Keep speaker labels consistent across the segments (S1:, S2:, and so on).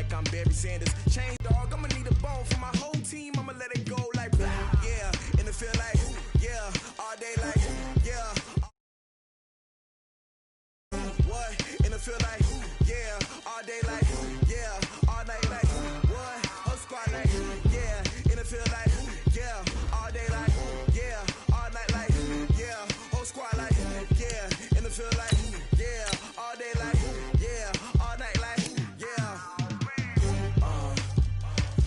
S1: like I'm Barry Sanders. Chain dog, I'ma need a bone for my whole team. I'ma let it go like, yeah. In the field like, yeah. All day like, yeah. What? In the field like, yeah. All day like, yeah. All night like, what? Whole squad like, yeah. In the field like, yeah. All day like, yeah. All night like, yeah. Whole squad like, yeah. In the field like, yeah. All day like, yeah. All night like, yeah.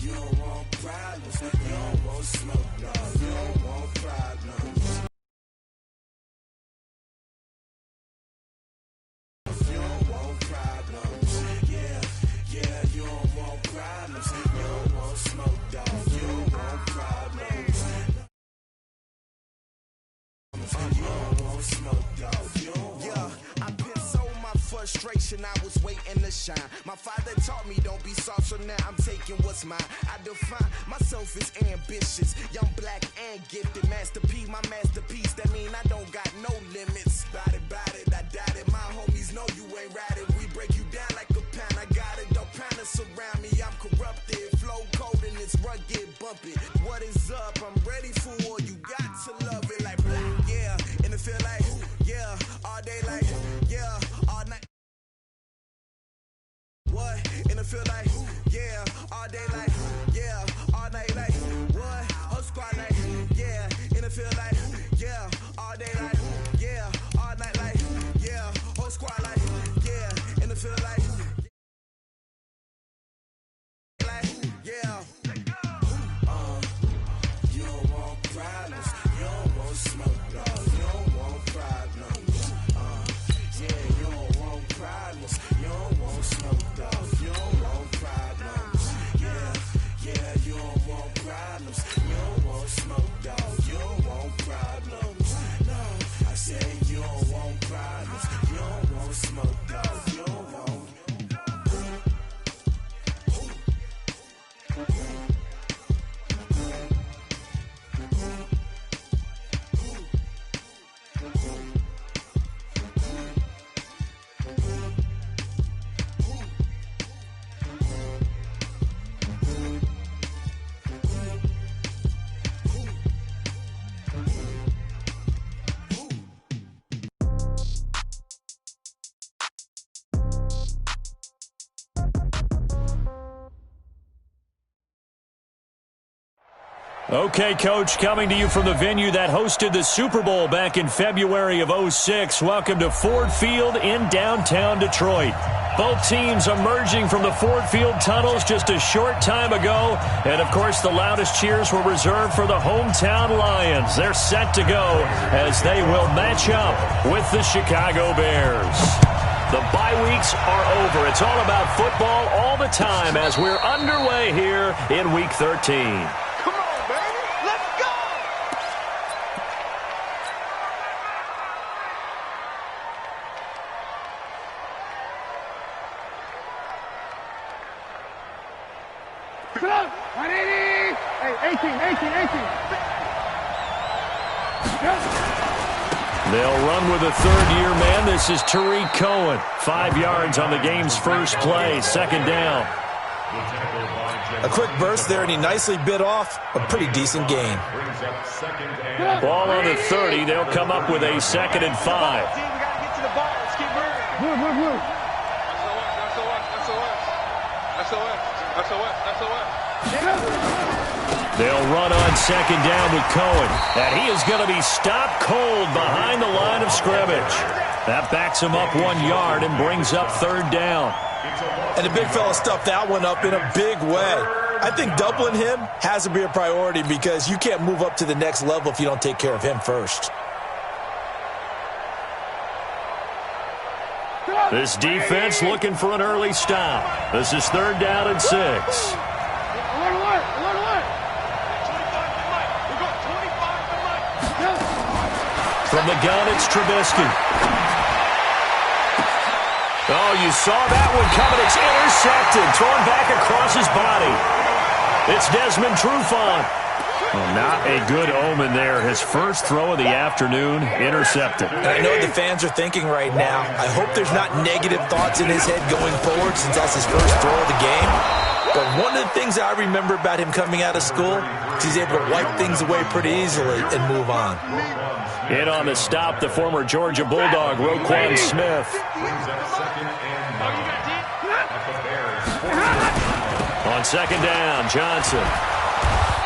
S1: You don't want problems. You don't want smoke, no. You don't want problems. You don't want problems. Yeah, yeah, you don't want problems. You don't want smoke, dog. You don't want problems. You don't want smoke, dog. You don't want. Yeah, I pissed so my frustration, I was waiting to shine. My father taught me don't be soft, so now I'm taking what's mine. I define myself as ambitious, young, black, and gifted. Master P, my masterpiece, that mean I don't got no limits. Bout it, I doubt it. My homies know you ain't ratted. We break you down like a pound. I got it, don't pound us around me. I'm corrupted, flow cold and it's rugged, bump it. What is up? I'm ready for war. You got to love it like black, yeah. In the field like, yeah. All day like, yeah. All night. What? In the field like, yeah. All day like, yeah. All night like, what? Whole squad like, yeah. In the field like, yeah. All day like, yeah. All night like, yeah. Whole squad like, yeah. In the field like, yeah. You don't want problems. You don't want smoke, dog. You don't want problems. Yeah, you don't want problems. You don't want smoke, dog. You don't want problems. Yeah, yeah, you don't want problems. You don't want smoke, dog. You don't want problems. No, I said you don't want problems. You don't want smoke, dog. You don't want.
S2: Okay, Coach, coming to you from the venue that hosted the Super Bowl back in February of '06. Welcome to Ford Field in downtown Detroit. Both teams emerging from the Ford Field tunnels just a short time ago. And, of course, the loudest cheers were reserved for the hometown Lions. They're set to go as they will match up with the Chicago Bears. The bye weeks are over. It's all about football all the time as we're underway here in Week 13. They'll run with a third-year man. This is Tariq Cohen. 5 yards on the game's first play. Second down.
S3: A quick burst there, and he nicely bit off a pretty decent gain.
S2: Ball on the 30. They'll come up with a 2nd and 5. They'll run on 2nd down with Cohen. And he is going to be stopped cold behind the line of scrimmage. That backs him up 1 yard and brings up 3rd down.
S3: And the big fella stuffed that one up in a big way. I think doubling him has to be a priority because you can't move up to the next level if you don't take care of him first.
S2: This defense looking for an early stop. This is 3rd down and 6. From the gun, it's Trubisky. Oh, you saw that one coming. It's intercepted. Thrown back across his body. It's Desmond Trufant. Well, not a good omen there. His first throw of the afternoon, intercepted.
S3: And I know what the fans are thinking right now. I hope there's not negative thoughts in his head going forward since that's his first throw of the game. But one of the things I remember about him coming out of school is he's able to wipe things away pretty easily and move on.
S2: In on the stop, the former Georgia Bulldog, Roquan Smith. On second down, Johnson.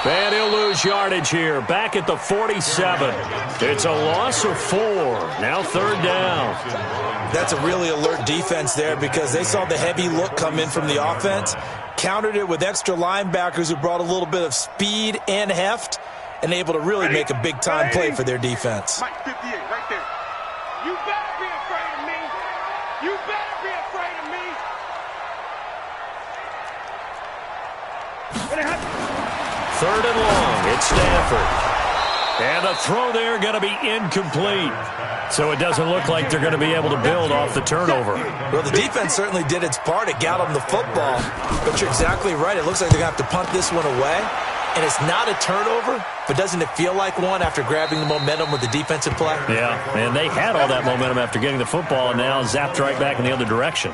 S2: And he'll lose yardage here. Back at the 47. It's a loss of 4. Now third down.
S3: That's a really alert defense there because they saw the heavy look come in from the offense, countered it with extra linebackers who brought a little bit of speed and heft, and able to really make a big-time play for their defense.
S4: Mike 58 right there. You better be afraid of me. You better be afraid of me.
S2: Third and long, it's Stanford. And the throw there going to be incomplete. So it doesn't look like they're going to be able to build off the turnover.
S3: Well, the defense certainly did its part. It got them the football. But you're exactly right. It looks like they're going to have to punt this one away. And it's not a turnover, but doesn't it feel like one after grabbing the momentum with the defensive play?
S2: Yeah, and they had all that momentum after getting the football and now zapped right back in the other direction.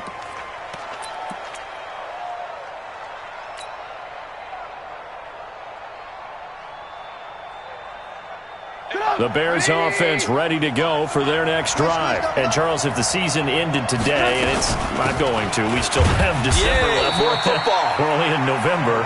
S2: The Bears offense ready to go for their next drive. And, Charles, if the season ended today, and it's not going to, we still have December left.
S3: More football.
S2: We're only in November.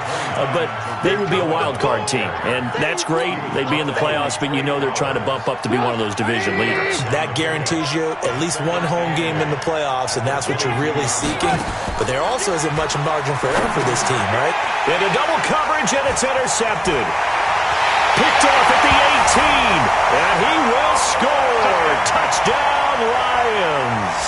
S2: But they would be a wild card team. And that's great. They'd be in the playoffs, but you know they're trying to bump up to be one of those division leaders.
S3: That guarantees you at least one home game in the playoffs, and that's what you're really seeking. But there also isn't much margin for error for this team, right?
S2: Into double coverage, and it's intercepted. Picked off at the 18, and he will score. Touchdown, Lions.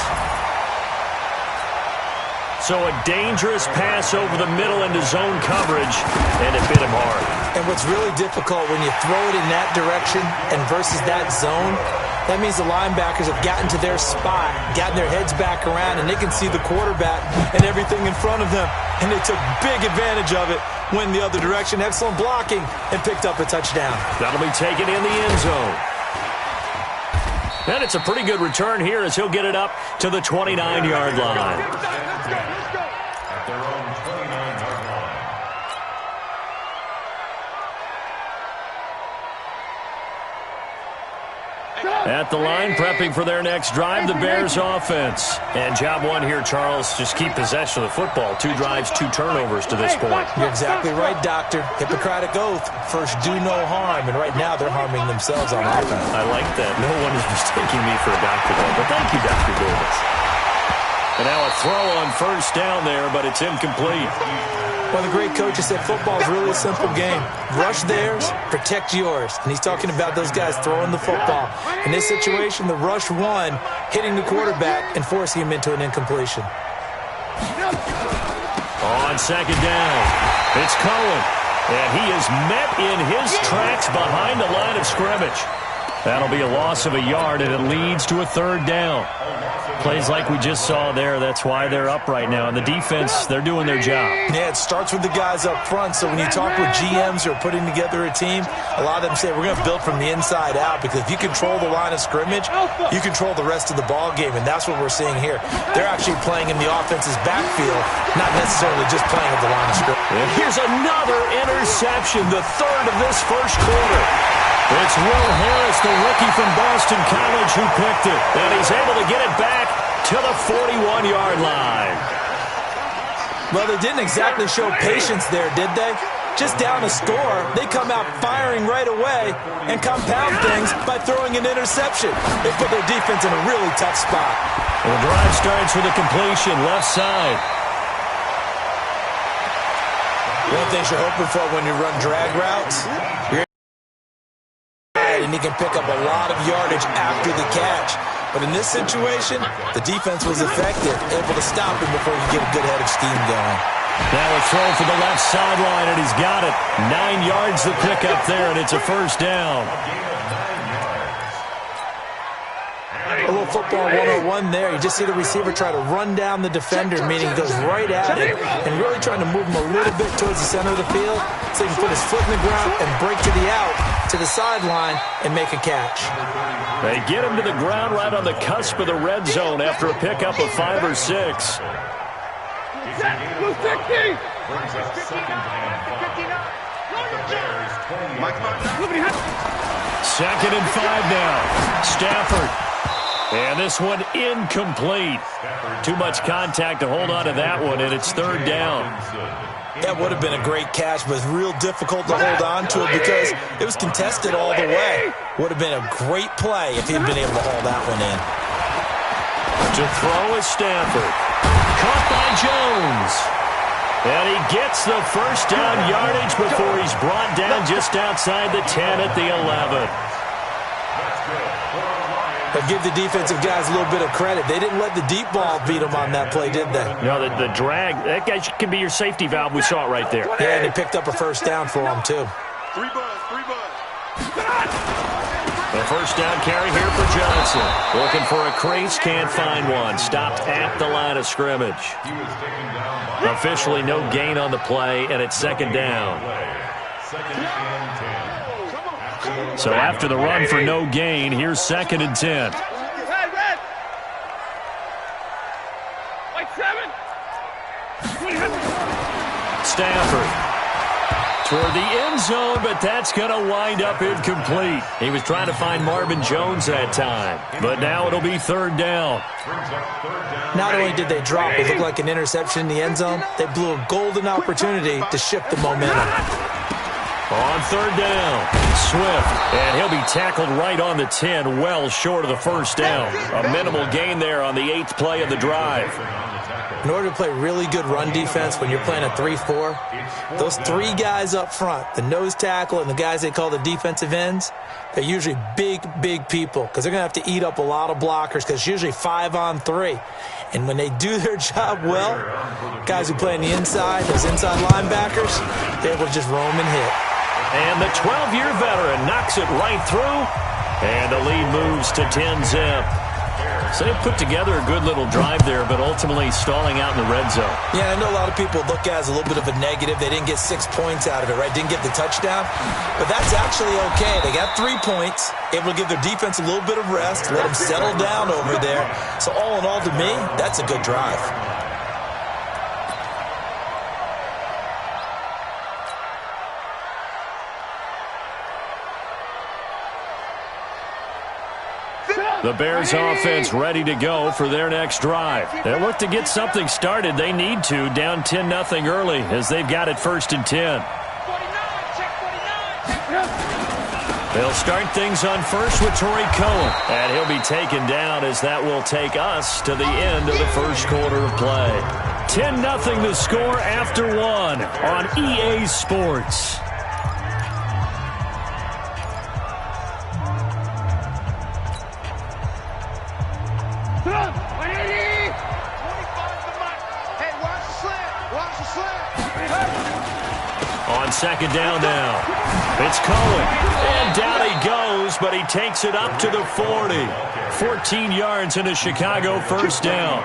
S2: So a dangerous pass over the middle into zone coverage, and it hit him hard.
S3: And what's really difficult when you throw it in that direction and versus that zone, that means the linebackers have gotten to their spot, gotten their heads back around, and they can see the quarterback and everything in front of them. And they took big advantage of it, went the other direction, excellent blocking, and picked up a touchdown.
S2: That'll be taken in the end zone. And it's a pretty good return here as he'll get it up to the 29-yard line. At the line, prepping for their next drive, the Bears offense. And job one here, Charles, just keep possession of the football. 2 drives, 2 turnovers to this point.
S3: You're exactly right, Doctor. Hippocratic oath. First, do no harm. And right now, they're harming themselves on offense.
S2: I like that. No one is mistaking me for a doctor, though. But thank you, Dr. Davis. And now a throw on first down there, but it's incomplete.
S3: Well, the great coach has said football is really a simple game. Rush theirs, protect yours. And he's talking about those guys throwing the football. In this situation, the rush one, hitting the quarterback and forcing him into an incompletion.
S2: On second down, it's Cohen. And he is met in his tracks behind the line of scrimmage. That'll be a loss of a yard, and it leads to a third down. Plays like we just saw there, that's why they're up right now. And the defense, they're doing their job.
S3: Yeah, it starts with the guys up front. So when you talk with GMs who are putting together a team, a lot of them say we're going to build from the inside out, because if you control the line of scrimmage, you control the rest of the ball game, and that's what we're seeing here. They're actually playing in the offense's backfield, not necessarily just playing at the line of scrimmage.
S2: And here's another interception, the third of this first quarter. It's Will Harris, the rookie from Boston College, who picked it. And he's able to get it back to the 41-yard line.
S3: Well, they didn't exactly show patience there, did they? Just down a score, they come out firing right away and compound things by throwing an interception. They put their defense in a really tough spot.
S2: The drive starts with a completion, left side.
S3: One of the things you're hoping for when you run drag routes, and he can pick up a lot of yardage after the catch. But in this situation, the defense was effective, able to stop him before he get a good head of steam going.
S2: Now a throw for the left sideline, and he's got it. 9 yards to pick up there, and it's a first down.
S3: A little little football 101 there. You just see the receiver try to run down the defender, meaning he goes right at it and really trying to move him a little bit towards the center of the field so he can put his foot in the ground and break to the out, to the sideline, and make a catch.
S2: They get him to the ground right on the cusp of the red zone after a pickup of 5 or 6. Second and 5 now. Stafford. And this one incomplete. Too much contact to hold on to that one, and it's third down.
S3: That would have been a great catch, but it's real difficult to hold on to it because it was contested all the way. Would have been a great play if he'd been able to haul that one in.
S2: To throw is Stafford. Caught by Jones. And he gets the first down yardage before he's brought down just outside the 10 at the 11.
S3: But give the defensive guys a little bit of credit. They didn't let the deep ball beat them on that play, did they?
S2: No, the drag, that guy can be your safety valve. We saw it right there.
S3: Yeah, and they picked up a first down for him, too.
S4: Three buzz.
S2: The first down carry here for Johnson. Looking for a crease, can't find one. Stopped at the line of scrimmage. Officially no gain on the play, and it's second down. So after the run for no gain, here's second and 10. Stafford toward the end zone, but that's going to wind up incomplete. He was trying to find Marvin Jones that time, but now it'll be third down.
S3: Not only did they drop what looked like an interception in the end zone, they blew a golden opportunity to shift the momentum.
S2: On third down, Swift, and he'll be tackled right on the 10, well short of the first down. A minimal gain there on the 8th play of the drive.
S3: In order to play really good run defense when you're playing a 3-4, those three guys up front, the nose tackle and the guys they call the defensive ends, they're usually big people because they're going to have to eat up a lot of blockers because it's usually 5-on-3. And when they do their job well, guys who play on the inside, those inside linebackers, they're able to just roam and hit.
S2: And the 12-year veteran knocks it right through, and the lead moves to 10-zip. So they put together a good little drive there, but ultimately stalling out in the red zone.
S3: Yeah, I know a lot of people look at it as a little bit of a negative. They didn't get 6 points out of it, right? Didn't get the touchdown. But that's actually okay. They got 3 points, able to give their defense a little bit of rest, let them settle down over there. So all in all, to me, that's a good drive.
S2: The Bears offense ready to go for their next drive. They'll look to get something started. They need to, down 10-0 early as they've got it first and 10. They'll start things on first with Torrey Cohen, and he'll be taken down as that will take us to the end of the first quarter of play. 10-0 the score after 1 on EA Sports. On second down now, it's Cohen, and down he goes, but he takes it up to the 40. 14 yards and a Chicago first down.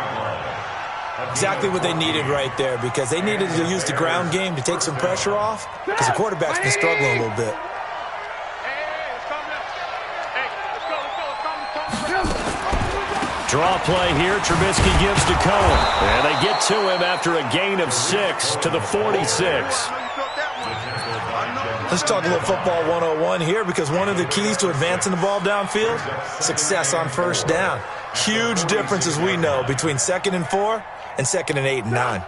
S3: Exactly what they needed right there because they needed to use the ground game to take some pressure off because the quarterback's been struggling a little bit.
S2: Draw play here, Trubisky gives to Cohen, and they get to him after a gain of 6 to the 46.
S3: Let's talk a little football 101 here because one of the keys to advancing the ball downfield, success on first down. Huge difference, as we know, between 2nd and 4 and 2nd and 8 and 9.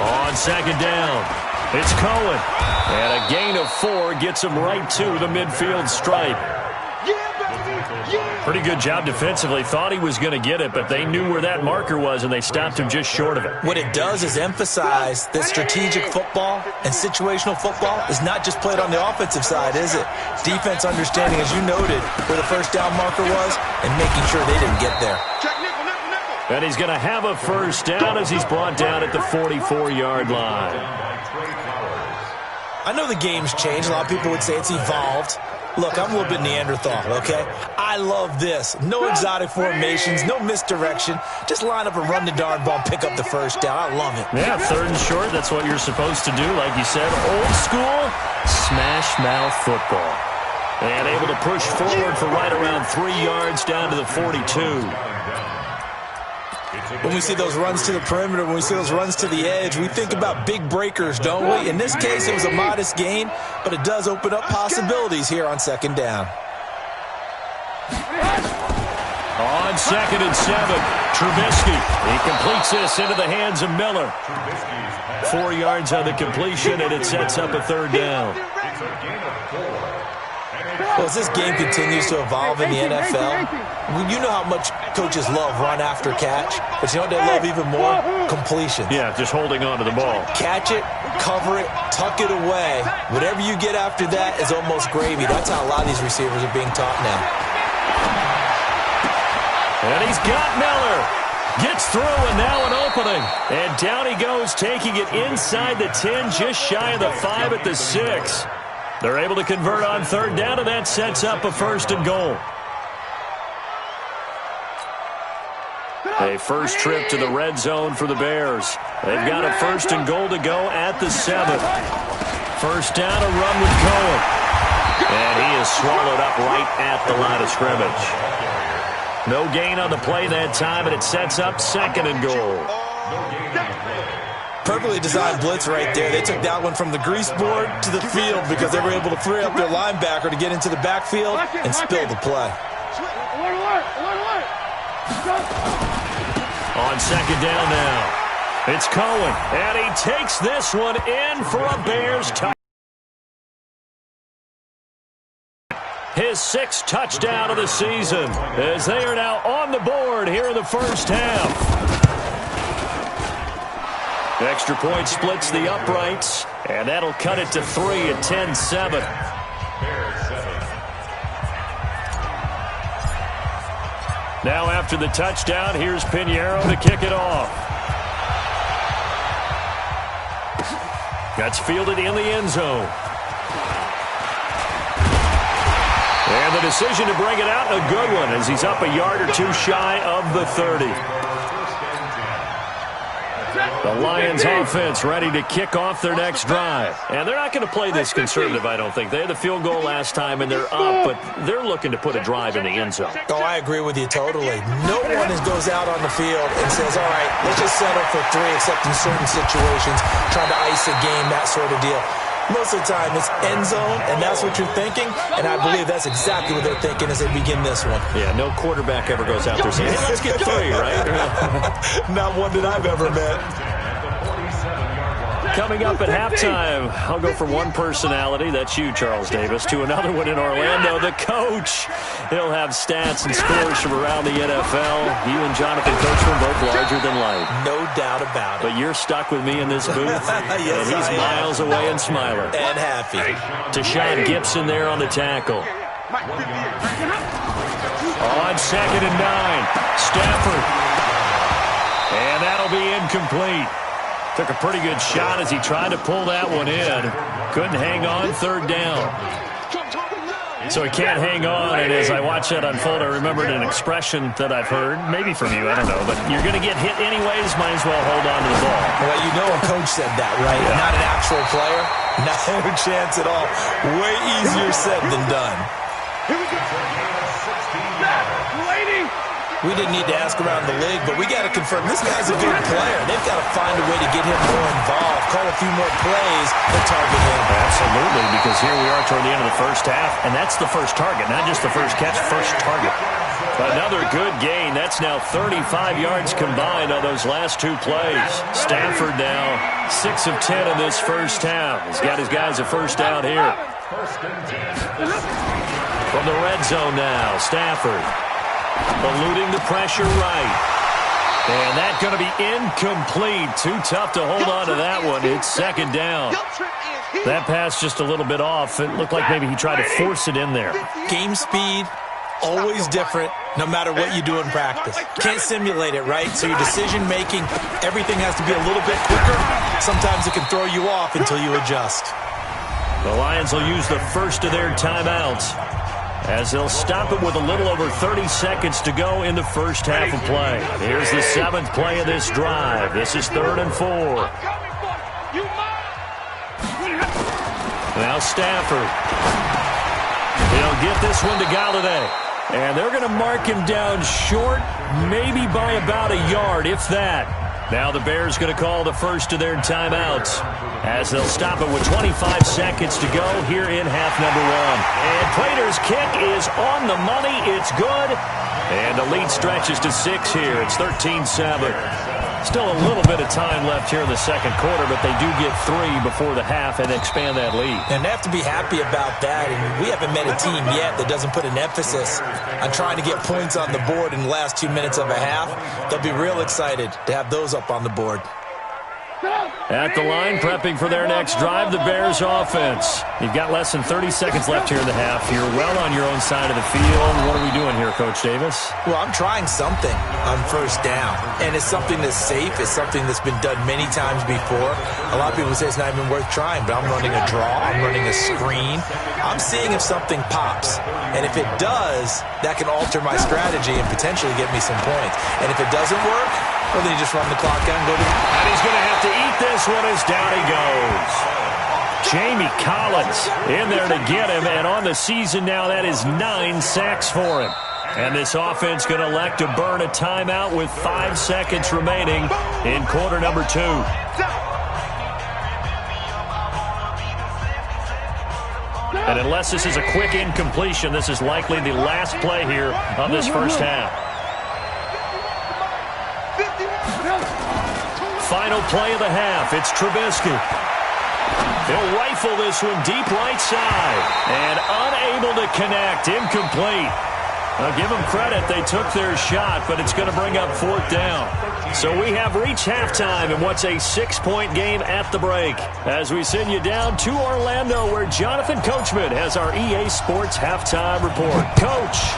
S2: On second down, it's Cohen, and a gain of 4 gets him right to the midfield stripe. Pretty good job defensively. Thought he was going to get it, but they knew where that marker was, and they stopped him just short of it.
S3: What it does is emphasize that strategic football and situational football is not just played on the offensive side, is it? Defense understanding, as you noted, where the first down marker was and making sure they didn't get there.
S2: And he's going to have a first down as he's brought down at the 44-yard line.
S3: I know the game's changed. A lot of people would say it's evolved. Look, I'm a little bit Neanderthal, okay? I love this. No exotic formations, no misdirection. Just line up and run the darn ball, pick up the first down. I love it.
S2: Yeah, 3rd and short, that's what you're supposed to do. Like you said, old school, smash mouth football. And able to push forward for right around 3 yards down to the 42.
S3: When we see those runs to the perimeter, when we see those runs to the edge, we think about big breakers, don't we? In this case, it was a modest gain, but it does open up possibilities here on 2nd down.
S2: On 2nd and 7, Trubisky. He completes this into the hands of Miller. 4 yards on the completion, and it sets up a 3rd down.
S3: Well, as this game continues to evolve in the NFL, you know how much coaches love run after catch, but you know what they love even more? Completion.
S2: Yeah, just holding on to the ball.
S3: Catch it, cover it, tuck it away. Whatever you get after that is almost gravy. That's how a lot of these receivers are being taught now.
S2: And he's got Miller. Gets through, and now an opening. And down he goes, taking it inside the 10, just shy of the 5 at the 6. They're able to convert on 3rd down, and that sets up a 1st and goal. A first trip to the red zone for the Bears. They've got a 1st and goal to go at the 7. 1st down, a run with Cohen. And he is swallowed up right at the line of scrimmage. No gain on the play that time, and it sets up 2nd and goal.
S3: Perfectly designed blitz right there. They took that one from the grease board to the field because they were able to free up their linebacker to get into the backfield and spill the play.
S2: On 2nd down now, it's Cohen, and he takes this one in for a Bears touchdown. His 6th touchdown of the season, as they are now on the board here in the 1st half. Extra point splits the uprights, and that'll cut it to 3 at 10-7. Now after the touchdown, here's Pinheiro to kick it off. That's fielded in the end zone. And the decision to bring it out, a good one, as he's up a yard or 2 shy of the 30. The Lions offense ready to kick off their next drive. And they're not going to play this conservative, I don't think. They had the field goal last time, and they're up, but they're looking to put a drive in the end zone.
S3: Oh, I agree with you totally. No one goes out on the field and says, all right, let's just settle for 3, except in certain situations, trying to ice a game, that sort of deal. Most of the time, it's end zone, and that's what you're thinking, and I believe that's exactly what they're thinking as they begin this one.
S2: Yeah, no quarterback ever goes out there saying, hey, let's get 3, right?
S3: Not one that I've ever met.
S2: Coming up at halftime, I'll go from one personality, that's you, Charles Davis, to another one in Orlando, the coach. He'll have stats and scores from around the NFL. You and Jonathan Coachman both larger than life.
S3: No doubt about it.
S2: But you're stuck with me in this booth,
S3: yes,
S2: and he's miles away and smiling.
S3: And happy.
S2: Tashawn Gibson there on the tackle. On 2nd and 9, Stafford. And that'll be incomplete. Took a pretty good shot as he tried to pull that one in. Couldn't hang on 3rd down. So he can't hang on, and as I watch that unfold, I remembered an expression that I've heard, maybe from you, I don't know, but you're going to get hit anyways, might as well hold on to the ball.
S3: Well, you know a coach said that, right? Yeah. Not an actual player. No chance at all. Way easier said than done. We didn't need to ask around the league, but we got to confirm this guy's a good player. They've got to find a way to get him more involved, call a few more plays, and target him.
S2: Absolutely, because here we are toward the end of the 1st half, and that's the first target, not just the first catch, first target. Another good gain. That's now 35 yards combined on those last 2 plays. Stafford now 6 of 10 in this 1st half. He's got his guys a 1st down here. From the red zone now, Stafford. Eluding the pressure right. And that's going to be incomplete. Too tough to hold on to that one. It's 2nd down. That pass just a little bit off. It looked like maybe he tried to force it in there.
S3: Game speed, always different, no matter what you do in practice. Can't simulate it, right? So your decision-making, everything has to be a little bit quicker. Sometimes it can throw you off until you adjust.
S2: The Lions will use the first of their timeouts as they'll stop it with a little over 30 seconds to go in the first half of play. Here's the 7th play of this drive. This is 3rd and 4. Now Stafford. He'll get this one to Galladay. And they're going to mark him down short, maybe by about a yard, if that. Now the Bears going to call the first of their timeouts as they'll stop it with 25 seconds to go here in half number 1. And Prater's kick is on the money. It's good. And the lead stretches to 6 here. It's 13-7. Still a little bit of time left here in the second quarter, but they do get 3 before the half and expand that lead.
S3: And they have to be happy about that. And we haven't met a team yet that doesn't put an emphasis on trying to get points on the board in the last 2 minutes of a half. They'll be real excited to have those up on the board.
S2: At the line, prepping for their next drive, the Bears offense. You've got less than 30 seconds left here in the half. You're well on your own side of the field. What are we doing here, Coach Davis?
S3: Well, I'm trying something on first down. And it's something that's safe. It's something that's been done many times before. A lot of people say it's not even worth trying, but I'm running a draw. I'm running a screen. I'm seeing if something pops. And if it does, that can alter my strategy and potentially get me some points. And if it doesn't work, well, then you just run the clock down and go to...
S2: And he's going to have to eat this one as down he goes. Jamie Collins in there to get him, and on the season now, that is 9 sacks for him. And this offense going to elect to burn a timeout with 5 seconds remaining in quarter number 2. And unless this is a quick incompletion, this is likely the last play here of this first half. Final play of the half. It's Trubisky. He'll rifle this one deep right side. And unable to connect. Incomplete. I'll give them credit. They took their shot, but it's going to bring up 4th down. So we have reached halftime in what's a 6-point game at the break. As we send you down to Orlando, where Jonathan Coachman has our EA Sports halftime report. Coach.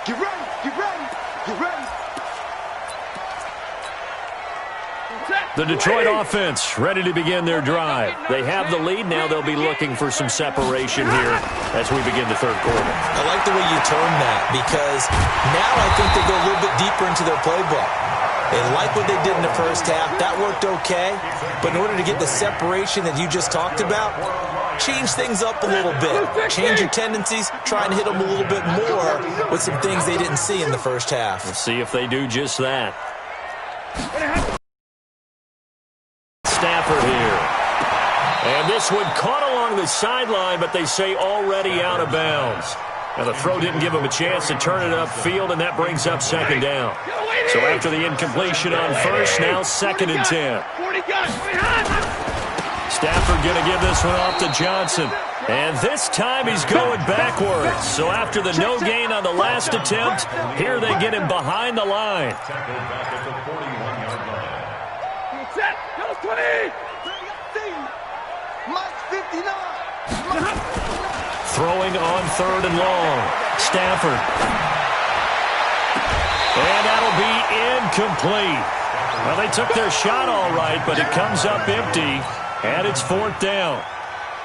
S4: Get ready, get ready, get ready.
S2: The Detroit offense ready to begin their drive. They have the lead. Now they'll be looking for some separation here as we begin the third quarter.
S3: I like the way you term that, because now I think they go a little bit deeper into their playbook. They like what they did in the first half. That worked okay. But in order to get the separation that you just talked about, change things up a little bit. Change your tendencies. Try and hit them a little bit more with some things they didn't see in the first half.
S2: Let's see if they do just that. Stafford here. And this one caught along the sideline, but they say already out of bounds. Now the throw didn't give him a chance to turn it upfield, and that brings up 2nd down. So after the incompletion on first, now 2nd and 10. Stafford going to give this one off to Johnson. And this time he's going backwards. So after the no gain on the last attempt, here they get him behind the line. Throwing on 3rd and long. Stafford. And that'll be incomplete. Well, they took their shot all right, but it comes up empty, and it's 4th down.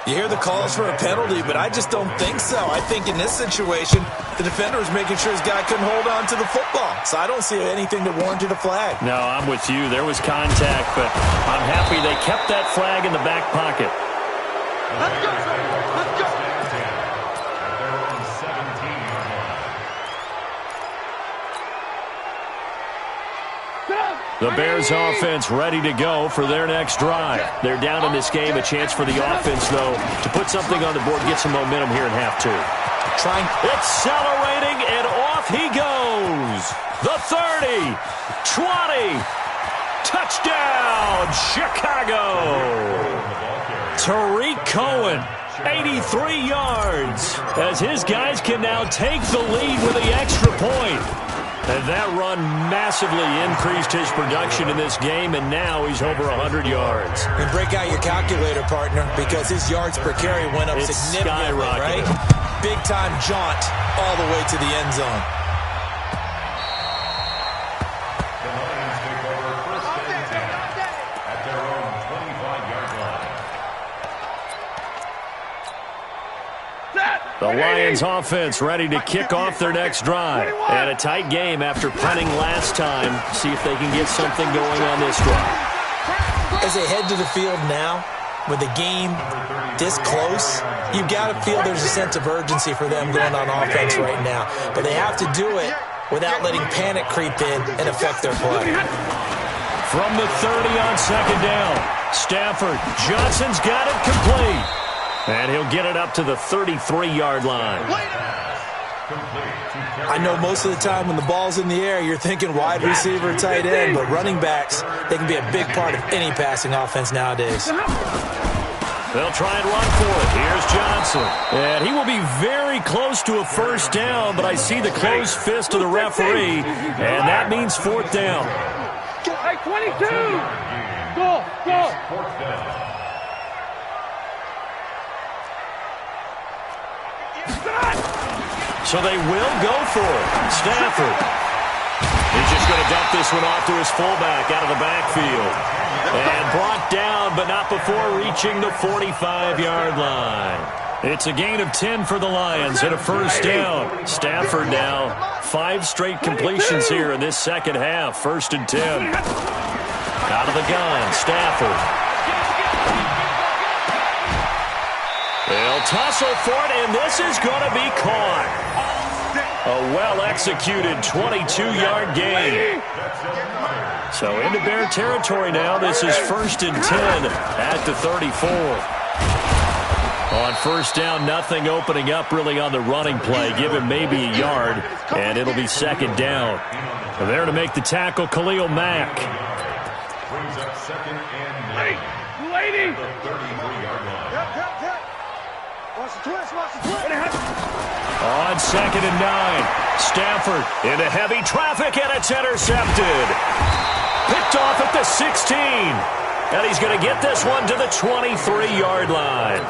S3: You hear the calls for a penalty, but I just don't think so. I think in this situation, the defender was making sure his guy couldn't hold on to the football. So I don't see anything that warranted a flag.
S2: No, I'm with you. There was contact, but I'm happy they kept that flag in the back pocket.
S4: Let's go, let's go.
S2: The Bears offense ready to go for their next drive. They're down in this game. A chance for the offense, though, to put something on the board, get some momentum here in half 2. Accelerating, and off he goes. The 30, 20, touchdown, Chicago. Tariq Cohen, 83 yards, as his guys can now take the lead with the extra point. And that run massively increased his production in this game, and now he's over 100 yards.
S3: And break out your calculator, partner, because his yards per carry went up significantly, right? Big-time jaunt all the way to the end zone.
S2: The Lions offense ready to kick off their next drive. And a tight game after punting last time. See if they can get something going on this drive.
S3: As they head to the field now, with the game this close, you've got to feel there's a sense of urgency for them going on offense right now. But they have to do it without letting panic creep in and affect their play.
S2: From the 30 on second down, Stafford. Johnson's got it complete. And he'll get it up to the 33-yard line.
S3: I know most of the time when the ball's in the air, you're thinking wide receiver, tight end, but running backs, they can be a big part of any passing offense nowadays.
S2: They'll try and run for it. Here's Johnson. And he will be very close to a first down, but I see the closed fist of the referee, and that means fourth down.
S4: Hey, 22! Go!
S2: So they will go for it. Stafford. He's just going to dump this one off to his fullback out of the backfield. And brought down, but not before reaching the 45-yard line. It's a gain of 10 for the Lions and a first down. Stafford now 5 straight completions here in this second half. First and 10. Out of the gun, Stafford. They'll tussle for it, and this is going to be caught. A well-executed 22-yard gain. So into Bear territory now. This is first and 10 at the 34. On first down, nothing opening up really on the running play. Give him maybe a yard, and it'll be second down. And there to make the tackle, Khalil Mack.
S4: Brings up second and 9. Lady! Watch the twist, watch the twist.
S2: On second and 9, Stafford into heavy traffic, and it's intercepted. Picked off at the 16. And he's going to get this one to the 23-yard line.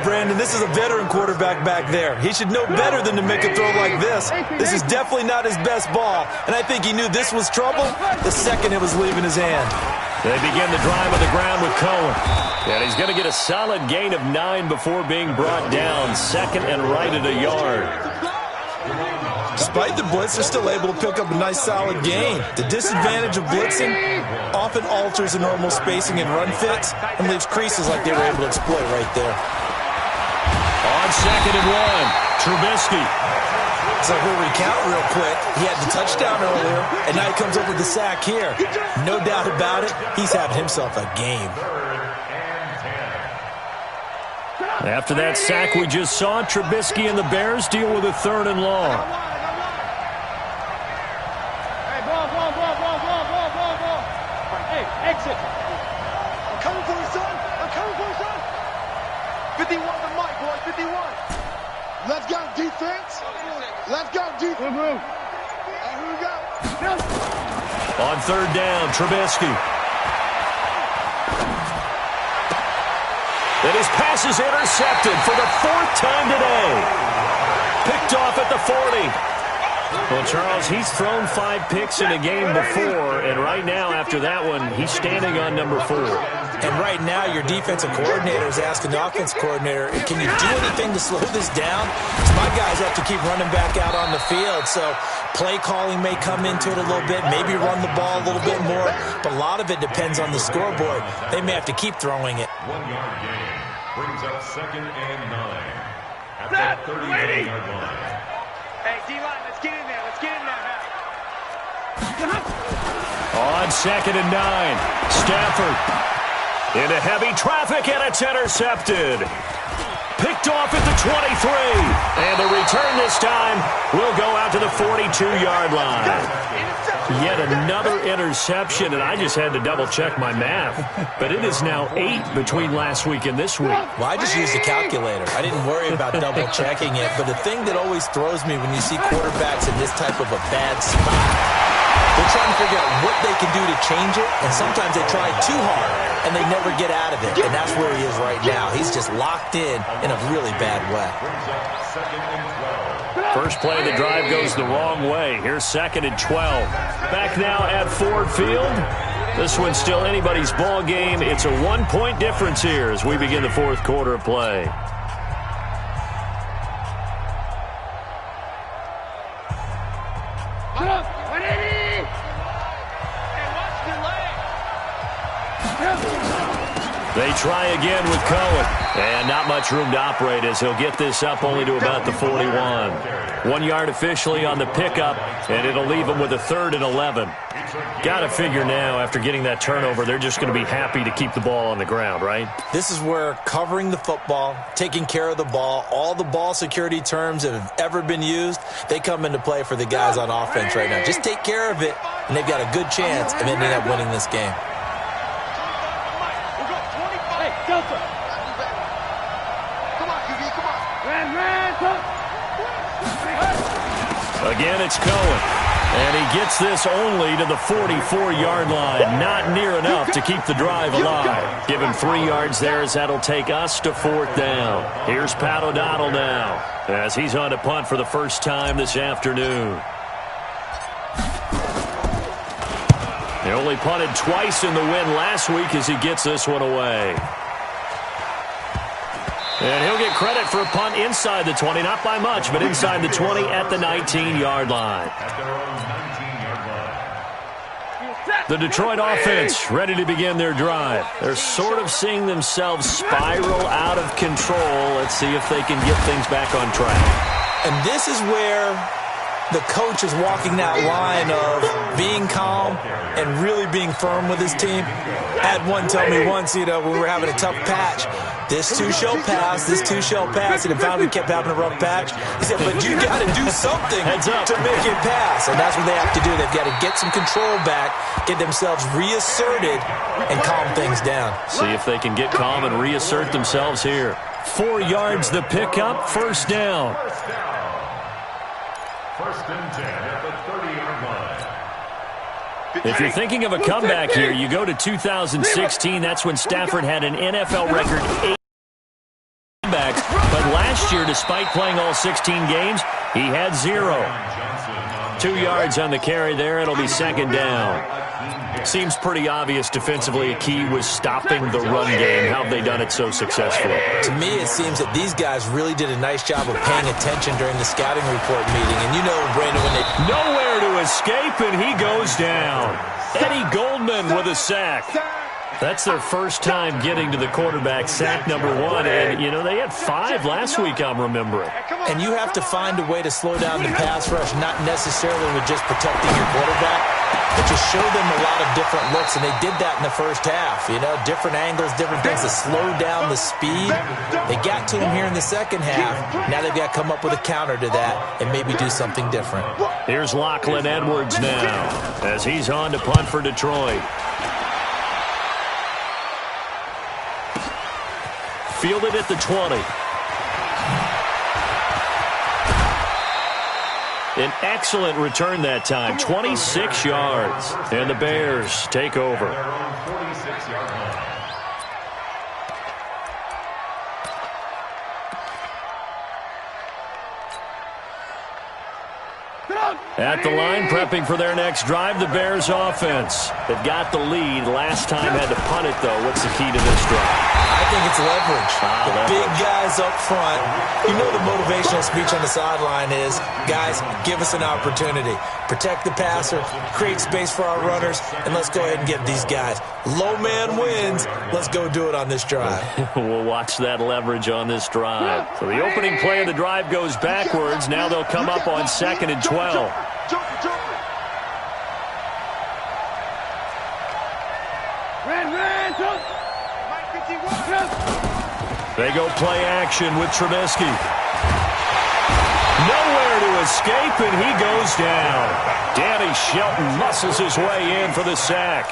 S3: Brandon, this is a veteran quarterback back there. He should know better than to make a throw like this. This is definitely not his best ball, and I think he knew this was trouble the second it was leaving his hand.
S2: They begin the drive on the ground with Cohen. And he's going to get a solid gain of 9 before being brought down. Second and right at a yard.
S3: Despite the blitz, they're still able to pick up a nice solid gain. The disadvantage of blitzing often alters the normal spacing and run fits and leaves creases like they were able to exploit right there.
S2: On second and 1, Trubisky.
S3: So we'll recount real quick. He had the touchdown earlier, and now he comes up with the sack here. No doubt about it, he's having himself a game.
S2: After that sack we just saw, Trubisky and the Bears deal with a third and long.
S4: Hey, ball. Hey, exit. I'm coming for you, son. 51 to Mike, boy, 51. Let's go, defense. Let's go, defense. Here we go.
S2: On third down, Trubisky. And his pass is intercepted for the 4th time today. Picked off at the 40. Well, Charles, he's thrown 5 picks in a game before, and right now, after that one, he's standing on number 4.
S3: And right now, your defensive coordinator is asking the offense coordinator, can you do anything to slow this down? Because my guys have to keep running back out on the field, so play calling may come into it a little bit, maybe run the ball a little bit more, but a lot of it depends on the scoreboard. They may have to keep throwing it.
S5: 1-yard gain brings up second and 9 at the 39-yard line.
S4: Hey, D-line, let's get in there.
S2: On second and 9, Stafford into heavy traffic, and it's intercepted. Picked off at the 23. And the return this time will go out to the 42-yard line. Yet another interception, and I just had to double-check my math. But it is now 8 between last week and this week.
S3: Well, I just used a calculator. I didn't worry about double-checking it. But the thing that always throws me when you see quarterbacks in this type of a bad spot, they're trying to figure out what they can do to change it, and sometimes they try too hard, and they never get out of it. And that's where he is right now. He's just locked in a really bad way.
S2: First play of the drive goes the wrong way. Here's second and 12. Back now at Ford Field. This one's still anybody's ball game. It's a 1-point difference here as we begin the 4th quarter of play. They try again with Cohen. And not much room to operate as he'll get this up only to about the 41. 1 yard officially on the pickup, and it'll leave him with a 3rd and 11. Got to figure now, after getting that turnover, they're just going to be happy to keep the ball on the ground, right?
S3: This is where covering the football, taking care of the ball, all the ball security terms that have ever been used, they come into play for the guys on offense right now. Just take care of it, and they've got a good chance of ending up winning this game.
S2: Again, it's Cohen. And he gets this only to the 44-yard line. Not near enough to keep the drive alive. Give him 3 yards there as that'll take us to 4th down. Here's Pat O'Donnell now as he's on to punt for the first time this afternoon. He only punted twice in the win last week as he gets this one away. And he'll get credit for a punt inside the 20, not by much, but inside the 20 at the 19-yard line. The Detroit offense ready to begin their drive. They're sort of seeing themselves spiral out of control. Let's see if they can get things back on track.
S3: And this is where the coach is walking that line of being calm and really being firm with his team. I had one tell me once, when we were having a tough patch, this two shall pass, and it finally kept having a rough patch. He said, but you got to do something to make it pass. And that's what they have to do. They've got to get some control back, get themselves reasserted, and calm things down.
S2: See if they can get calm and reassert themselves here. 4 yards the pickup, 1st down.
S5: 1st and 10 at the 30-yard line.
S2: If you're thinking of a comeback here, you go to 2016. That's when Stafford had an NFL record 8 comebacks. But last year, despite playing all 16 games, he had 0. 2 yards on the carry there. It'll be 2nd down. Seems pretty obvious defensively a key was stopping the run game. How have they done it so successfully?
S3: To me, it seems that these guys really did a nice job of paying attention during the scouting report meeting. And you know, Brandon, when they...
S2: Nowhere to escape, and he goes down. Eddie Goldman with a sack. That's their first time getting to the quarterback, sack number 1. And, they had 5 last week, I'm remembering.
S3: And you have to find a way to slow down the pass rush, not necessarily with just protecting your quarterback, but just show them a lot of different looks. And they did that in the first half. Different angles, different things to slow down the speed. They got to him here in the second half. Now they've got to come up with a counter to that and maybe do something different.
S2: Here's Lachlan Edwards now as he's on to punt for Detroit. Fielded at the 20. An excellent return that time, 26 yards. And the Bears take over. At the line, prepping for their next drive, the Bears offense. They've got the lead. Last time had to punt it, though. What's the key to this drive?
S3: I think it's leverage. Big guys up front. The motivational speech on the sideline is, guys, give us an opportunity. Protect the passer, create space for our runners, and let's go ahead and get these guys. Low man wins. Let's go do it on this drive.
S2: We'll watch that leverage on this drive. So the opening play of the drive goes backwards. Now they'll come up on 2nd and 12. They go play action with Trubisky. Nowhere to escape, and he goes down. Danny Shelton muscles his way in for the sack.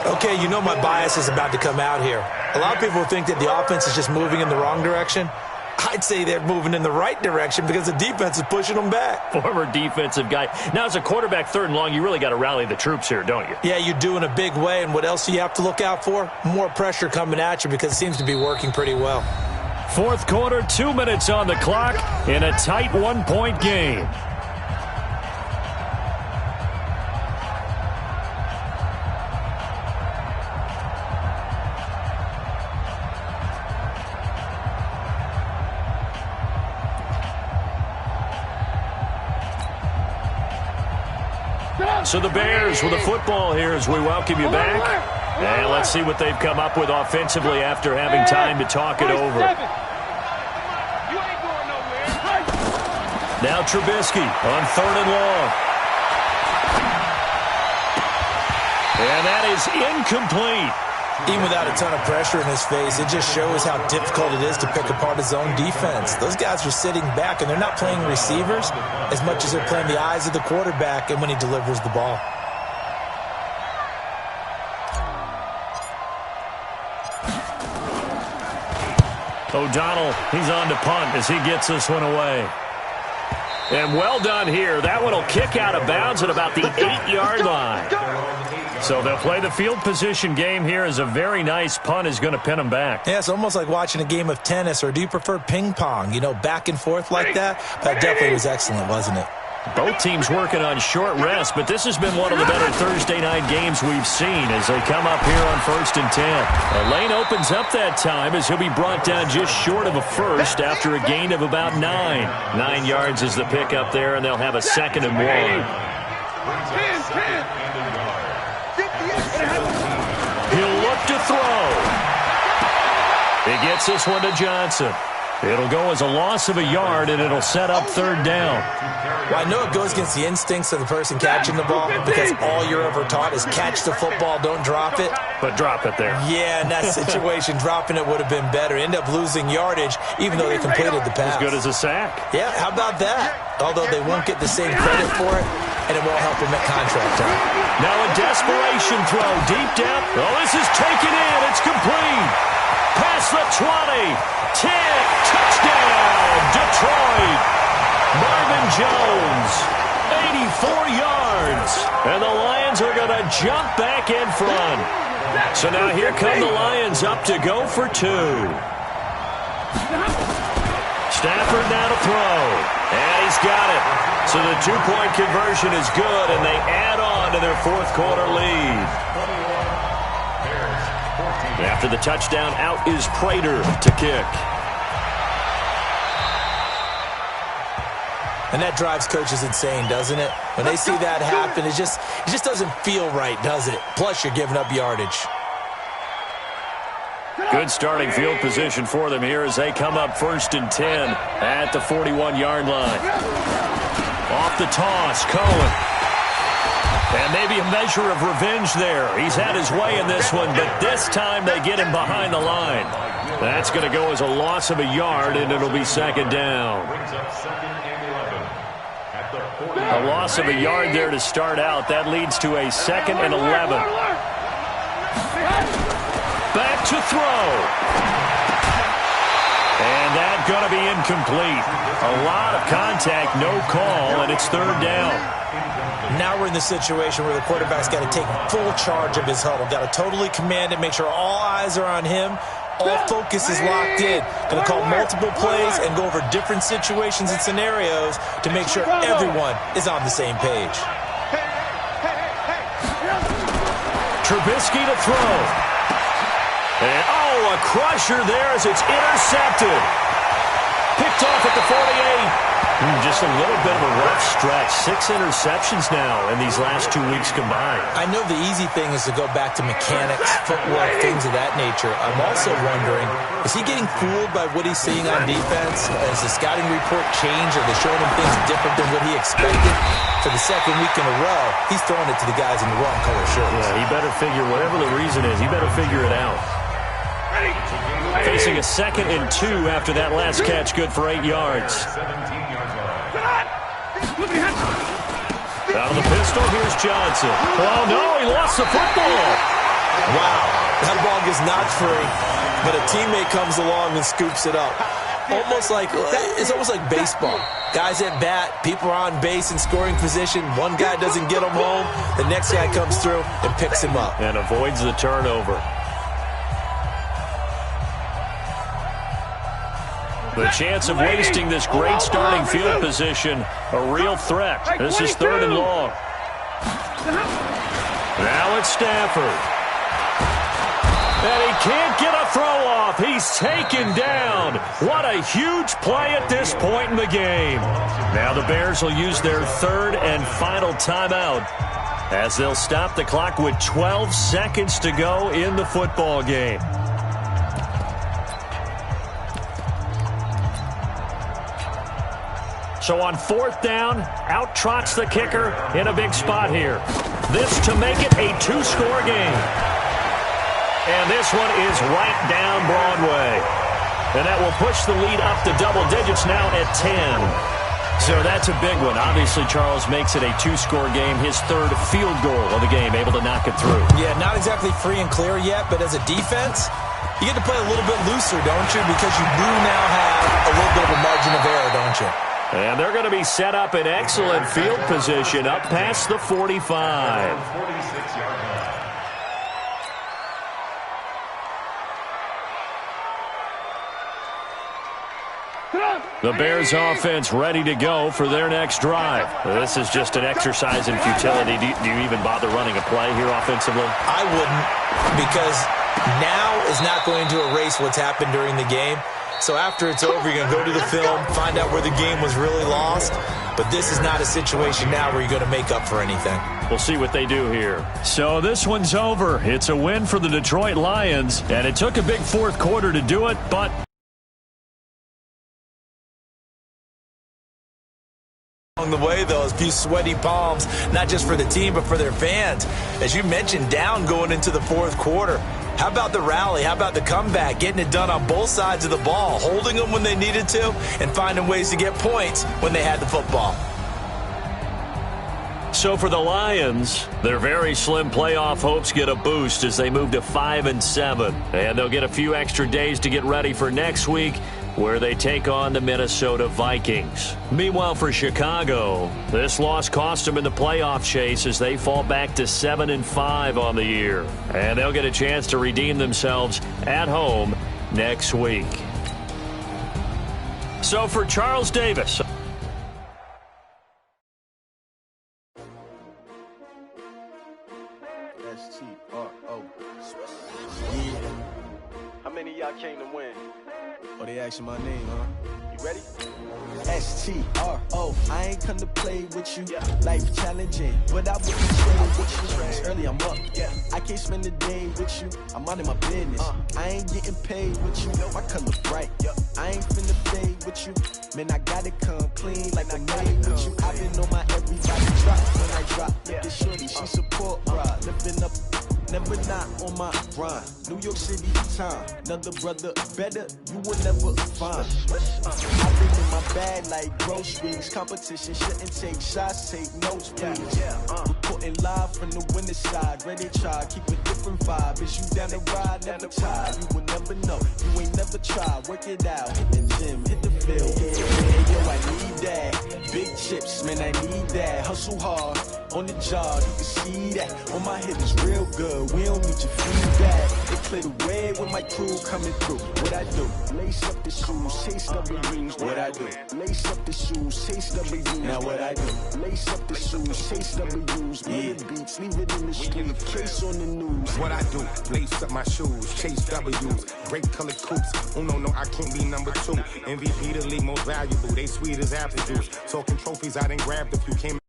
S3: Okay, my bias is about to come out here. A lot of people think that the offense is just moving in the wrong direction. I'd say they're moving in the right direction because the defense is pushing them back.
S2: Former defensive guy. Now, as a quarterback 3rd and long, you really got to rally the troops here, don't you?
S3: Yeah, you do in a big way. And what else do you have to look out for? More pressure coming at you because it seems to be working pretty well.
S2: 4th quarter, 2 minutes on the clock in a tight 1-point game. So the Bears with the football here as we welcome you back. And let's see what they've come up with offensively after having time to talk it over. Now Trubisky on 3rd and long. And that is incomplete.
S3: Even without a ton of pressure in his face, it just shows how difficult it is to pick apart his own defense. Those guys are sitting back, and they're not playing receivers as much as they're playing the eyes of the quarterback and when he delivers the ball.
S2: O'Donnell, he's on to punt as he gets this one away. And well done here. That one will kick out of bounds at about the 8-yard line. So they'll play the field position game here as a very nice punt is going to pin them back.
S3: Yeah, it's almost like watching a game of tennis, or do you prefer ping pong? You know, back and forth like that? That definitely was excellent, wasn't it?
S2: Both teams working on short rest, but this has been one of the better Thursday night games we've seen as they come up here on 1st and 10. Lane opens up that time as he'll be brought down just short of a first after a gain of about 9. 9 yards is the pickup there, and they'll have a 2nd and 1. He'll look to throw. He gets this one to Johnson. It'll go as a loss of a yard, and it'll set up 3rd down.
S3: Well, I know it goes against the instincts of the person catching the ball because all you're ever taught is catch the football, don't drop it.
S2: But drop it there.
S3: Yeah, in that situation, dropping it would have been better. End up losing yardage, even though they completed the pass.
S2: As good as a sack.
S3: Yeah, how about that? Although they won't get the same credit for it, and it won't help them at contract time.
S2: Now a desperation throw deep down. Oh, this is taken in. It's complete. Past the 20. 10, touchdown, Detroit. Marvin Jones, 84 yards. And the Lions are going to jump back in front. So now here come the Lions up to go for 2. Stafford now to throw. And he's got it. So the 2-point conversion is good, and they add on to their 4th quarter lead. After the touchdown, out is Prater to kick.
S3: And that drives coaches insane, doesn't it? When they see that happen, it just doesn't feel right, does it? Plus, you're giving up yardage.
S2: Good starting field position for them here as they come up 1st and 10 at the 41-yard line. Off the toss, Cohen. And maybe a measure of revenge there. He's had his way in this one, but this time they get him behind the line. That's going to go as a loss of a yard, and it'll be 2nd down. A loss of a yard there to start out. That leads to a 2nd and 11. Back to throw. And that's going to be incomplete. A lot of contact, no call, and it's 3rd down.
S3: Now we're in the situation where the quarterback's got to take full charge of his huddle. Got to totally command it, make sure all eyes are on him. All focus is locked in. Going to call multiple plays and go over different situations and scenarios to make sure everyone is on the same page.
S2: Trubisky to throw. And, a crusher there as it's intercepted. Picked off at the 48. Just a little bit of a rough stretch. 6 interceptions now in these last 2 weeks combined.
S3: I know the easy thing is to go back to mechanics, footwork, things of that nature. I'm also wondering, is he getting fooled by what he's seeing on defense? Has the scouting report changed? Are they showing him things different than what he expected? For the 2nd week in a row, he's throwing it to the guys in the wrong color shirts.
S2: Yeah, he better figure, whatever the reason is, he better figure it out. Facing a 2nd and 2 after that last catch, good for 8 yards. Out of the pistol, here's Johnson. Oh, no, he lost the football.
S3: Wow, that ball gets knocked free, but a teammate comes along and scoops it up. It's almost like baseball. Guys at bat, people are on base in scoring position. One guy doesn't get him home. The next guy comes through and picks him up.
S2: And avoids the turnover. The chance of wasting this great starting field position, a real threat. This is 3rd and long. Now it's Stafford. And he can't get a throw off. He's taken down. What a huge play at this point in the game. Now the Bears will use their 3rd and final timeout. as they'll stop the clock with 12 seconds to go in the football game. So on 4th down, out trots the kicker in a big spot here. This to make it a 2-score game. And this one is right down Broadway. And that will push the lead up to double digits now at 10. So that's a big one. Obviously, Charles makes it a 2-score game. His 3rd field goal of the game, able to knock it through.
S3: Yeah, not exactly free and clear yet, but as a defense, you get to play a little bit looser, don't you? Because you do now have a little bit of a margin of error, don't you?
S2: And they're going to be set up in excellent field position up past the 45.
S5: 46-yard line.
S2: The Bears offense ready to go for their next drive. This is just an exercise in futility. Do you even bother running a play here offensively?
S3: I wouldn't, because now is not going to erase what's happened during the game. So after it's over, you're going to go to the film, find out where the game was really lost. But this is not a situation now where you're going to make up for anything.
S2: We'll see what they do here. So this one's over. It's a win for the Detroit Lions, and it took a big 4th quarter to do it, but
S3: along the way, though, a few sweaty palms, not just for the team, but for their fans. As you mentioned, down going into the 4th quarter. How about the rally? How about the comeback? Getting it done on both sides of the ball, holding them when they needed to, and finding ways to get points when they had the football.
S2: so for the Lions, their very slim playoff hopes get a boost as they move to 5-7. And they'll get a few extra days to get ready for next week, where they take on the Minnesota Vikings. Meanwhile, for Chicago, this loss cost them in the playoff chase as they fall back to 7-5 on the year. And they'll get a chance to redeem themselves at home next week. So for Charles Davis.
S6: S-T-R-O. How many of y'all came to win? Oh, they asking my name, huh? You ready?
S1: S-T-R-O. I ain't come to play with you. Life challenging, but I wouldn't trade with you. It's early, I'm up. I can't spend the day with you. I'm out of my business. I ain't getting paid with you. My color bright. I ain't finna play with you. Man, I gotta come clean like I'm made with you. I've been on my everybody drop when I drop. Look at shorty, she support ride. Living up. Never not on my grind. New York City time. Another brother better, you will never find. I've been in my bag like groceries. Competition shouldn't take shots, take notes, please. Reporting live from the winning side. Ready to try, keep a different vibe. Is you down the ride, never tired. You will never know, you ain't never tried. Work it out, hit the gym, hit the field. Hey, yo, I need that. Big chips, man, I need that. Hustle hard, on the job, you can see that. On my head is real good. We don't need your feedback. They clear the way with my crew coming through. What I do? Lace up the shoes, chase W's. What I do? Lace up the shoes, chase W's. Now what I do? Lace up the shoes, chase W's. Yeah. Beats, leave it in the street, case on the news.
S7: What I do? Lace up my shoes, chase W's. Great colored coops. Oh no, I can't be number 2. MVP the league most valuable. They sweet as apple juice. Talking trophies, I done grabbed a few. Came